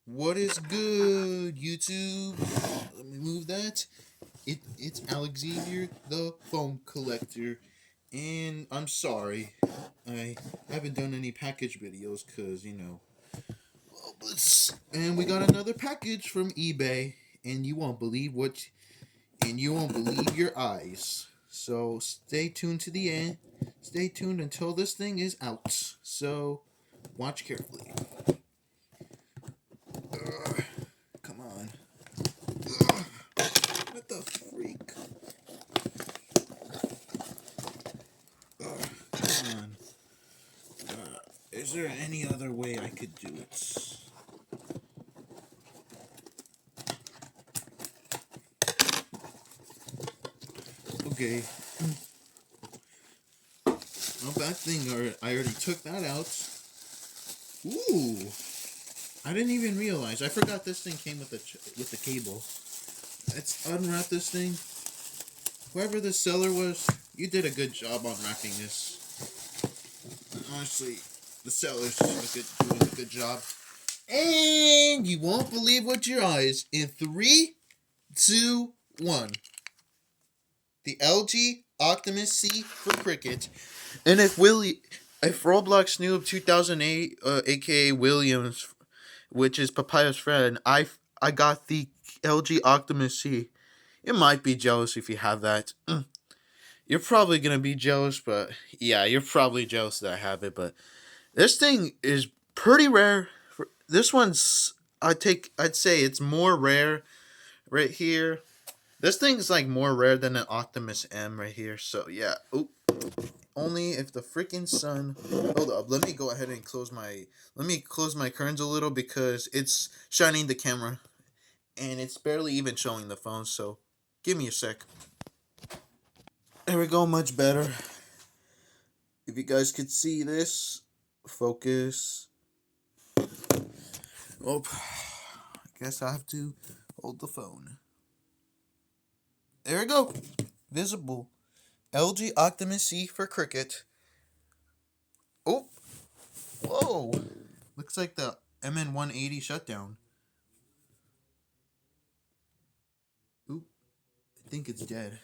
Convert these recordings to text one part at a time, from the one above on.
What is good, YouTube? Let me move that. It's Alexavier, the phone collector, and I'm sorry, I haven't done any package videos because and we got another package from eBay, and you won't believe you won't believe your eyes. So stay tuned to the end. Stay tuned until this thing is out. So watch carefully. Come on. What the freak? Come on. Is there any other way I could do it? Okay. Well, that thing, I already took that out. Ooh. I didn't even realize. I forgot this thing came with the cable. Let's unwrap this thing. Whoever the seller was, you did a good job on wrapping this. Honestly, the seller's doing a good job. And you won't believe what your eyes. In 3, 2, 1. The LG Optimus C for cricket. And if Roblox Noob 2008, aka Williams, which is Papaya's friend, I got the LG Optimus C. You might be jealous if you have that. You're probably gonna be jealous, but yeah, you're probably jealous that I have it. But this thing is pretty rare. This one's I'd say it's more rare right here. This thing's like more rare than an Optimus M right here. So yeah. Oop. Only if the freaking sun. Hold up. Let me go ahead and close my curtains a little because it's shining the camera and it's barely even showing the phone. So give me a sec. There we go. Much better. If you guys could see this, focus. Oh, I guess I have to hold the phone. There we go. Visible. LG Optimus C for cricket. Oh. Whoa. Looks like the MN180 shutdown. Oop. I think it's dead.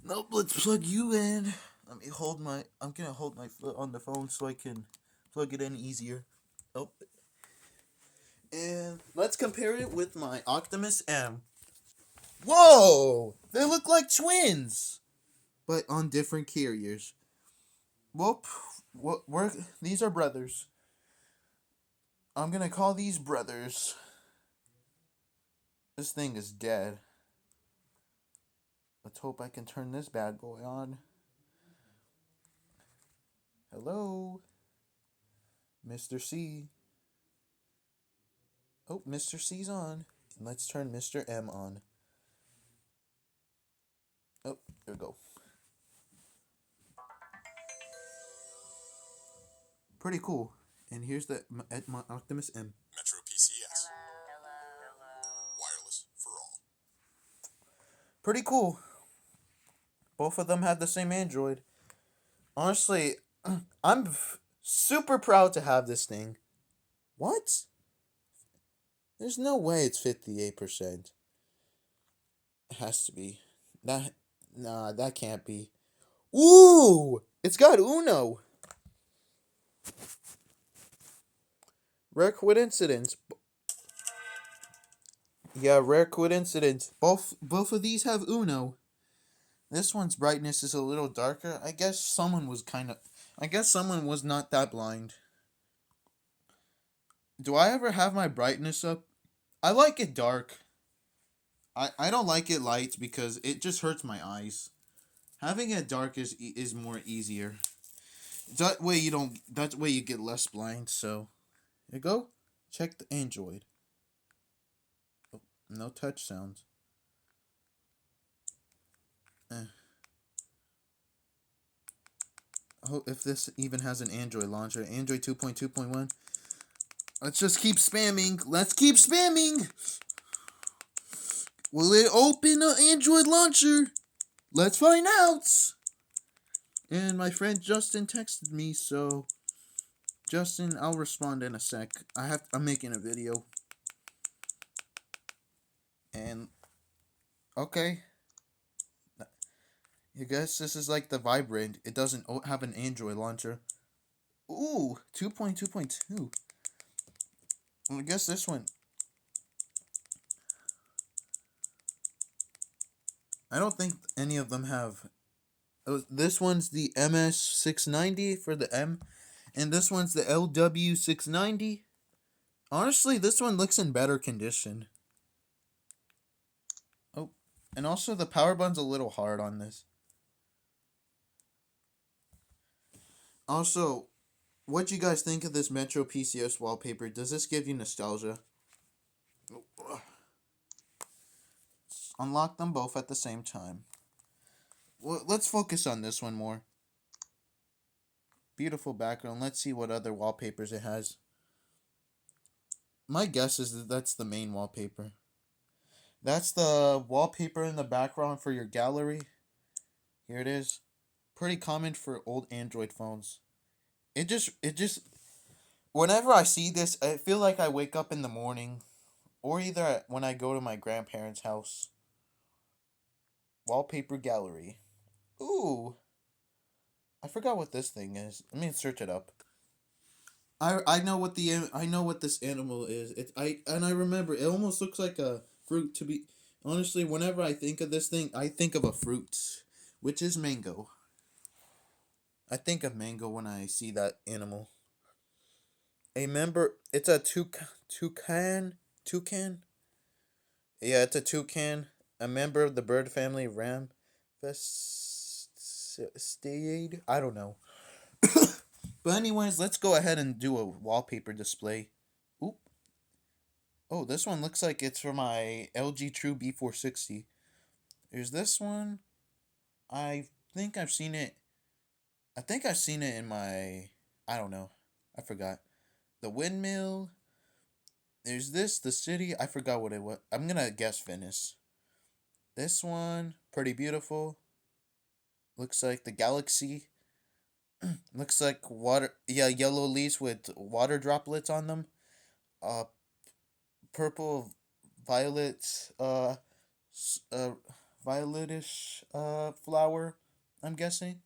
Nope, let's plug you in. I'm gonna hold my foot on the phone so I can plug it in easier. Oh. And let's compare it with my Optimus M. Whoa! They look like twins! But on different carriers. Well, these are brothers. I'm gonna call these brothers. This thing is dead. Let's hope I can turn this bad boy on. Hello? Mr. C. Oh, Mr. C's on. And let's turn Mr. M on. Oh, there we go. Pretty cool. And here's my Optimus M. Metro PCS. Wireless for all. Pretty cool. Both of them have the same Android. Honestly, I'm super proud to have this thing. What? There's no way it's 58%. It has to be. That can't be. Ooh! It's got Uno! Rare coincidence. Yeah, rare coincidence. Both of these have Uno. This one's brightness is a little darker. I guess someone was not that blind. Do I ever have my brightness up? I like it dark. I don't like it light because it just hurts my eyes. Having it dark is more easier. That way you get less blind. So, here you go. Check the Android. Oh, no touch sounds. Oh, if this even has an Android launcher, Android 2.2.1. Let's just keep spamming. Let's keep spamming. Will it open an Android launcher? Let's find out. And my friend Justin texted me, so Justin, I'll respond in a sec. I'm making a video. And okay, I guess this is like the Vibrant. It doesn't have an Android launcher. Ooh, 2.2.2. I guess this one. I don't think any of them have. This one's the MS690 for the M, and this one's the LW690. Honestly, this one looks in better condition. Oh, and also the power button's a little hard on this. Also, what do you guys think of this Metro PCS wallpaper? Does this give you nostalgia? Unlock them both at the same time. Well, let's focus on this one more. Beautiful background. Let's see what other wallpapers it has. My guess is that that's the main wallpaper. That's the wallpaper in the background for your gallery. Here it is. Pretty common for old Android phones. It just whenever I see this, I feel like I wake up in the morning or either when I go to my grandparents' house. Wallpaper gallery. Ooh. I forgot what this thing is. Let me search it up. I know what this animal is. I remember it almost looks like a fruit to be honestly, whenever I think of this thing, I think of a fruit, which is mango. I think of mango when I see that animal. It's a toucan. Yeah, it's a toucan. A member of the bird family Ramphestidae. I don't know. But anyways, let's go ahead and do a wallpaper display. Oop. Oh, this one looks like it's for my LG True B460. There's this one. I think I've seen it. I think I've seen it in my. I don't know. I forgot. The windmill. There's this, the city. I forgot what it was. I'm gonna guess Venice. This one, pretty beautiful. Looks like the galaxy. Looks like water. Yeah, yellow leaves with water droplets on them. Uh, purple, violet. Violetish. Flower. I'm guessing.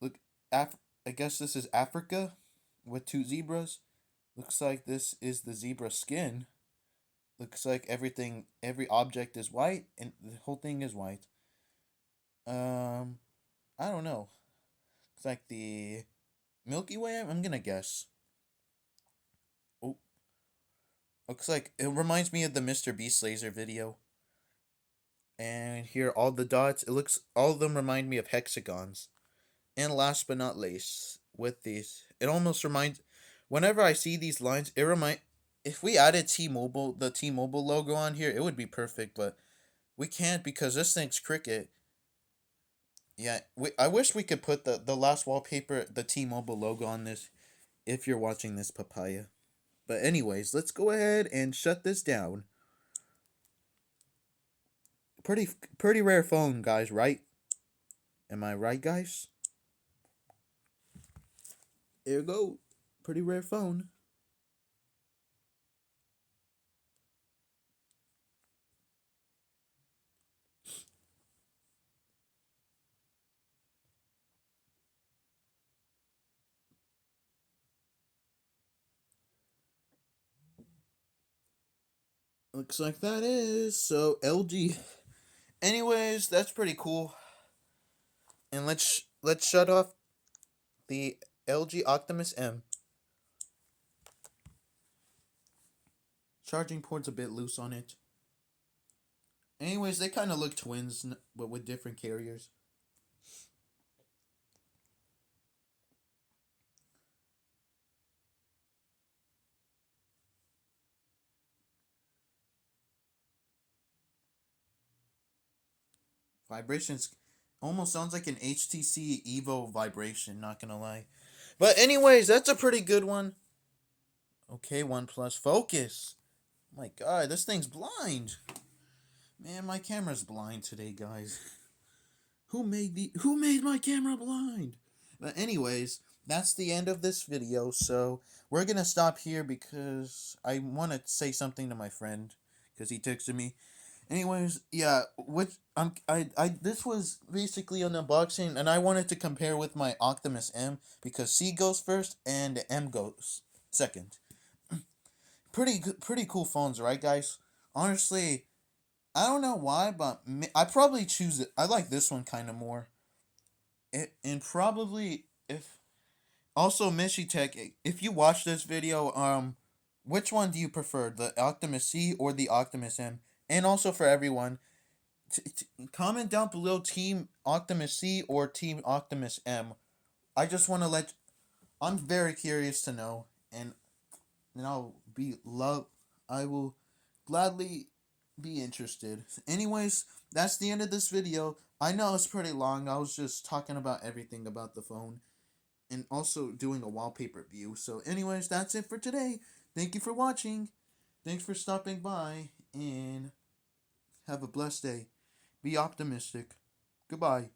Look, I guess this is Africa, with two zebras. Looks like this is the zebra skin. Looks like every object is white, and the whole thing is white. I don't know. It's like the Milky Way. I'm gonna guess. Oh, looks like it reminds me of the Mr. Beast laser video. And here, all the dots. All of them remind me of hexagons. And last but not least, with these, it almost reminds. Whenever I see these lines, it remind. If we added the T-Mobile logo on here, it would be perfect. But we can't because this thing's Cricket. Yeah, I wish we could put the last wallpaper, the T-Mobile logo on this. If you're watching this, papaya. But anyways, let's go ahead and shut this down. Pretty rare phone, guys, right? Am I right, guys? There you go. Pretty rare phone. Looks like that is. So LG. Anyways, that's pretty cool. And let's shut off the LG Optimus M. Charging port's a bit loose on it. Anyways, they kind of look twins, but with different carriers. Vibrations almost sounds like an HTC Evo vibration, not gonna lie. But anyways, that's a pretty good one. Okay, OnePlus, focus. Oh my god, this thing's blind. Man, my camera's blind today, guys. Who made my camera blind? But anyways, that's the end of this video. So we're gonna stop here because I want to say something to my friend because he texted me. Anyways, yeah, which this was basically an unboxing, and I wanted to compare with my Optimus M because C goes first and M goes second. Pretty cool phones, right, guys? Honestly, I don't know why, but I probably choose it. I like this one kind of more. And probably if also Mishy Tech, if you watch this video, which one do you prefer, the Optimus C or the Optimus M? And also for everyone, comment down below Team Optimus C or Team Optimus M. I just want to let. I'm very curious to know, and I'll be love. I will gladly be interested. Anyways, that's the end of this video. I know it's pretty long. I was just talking about everything about the phone and also doing a wallpaper view. So anyways, that's it for today. Thank you for watching. Thanks for stopping by and have a blessed day. Be optimistic. Goodbye.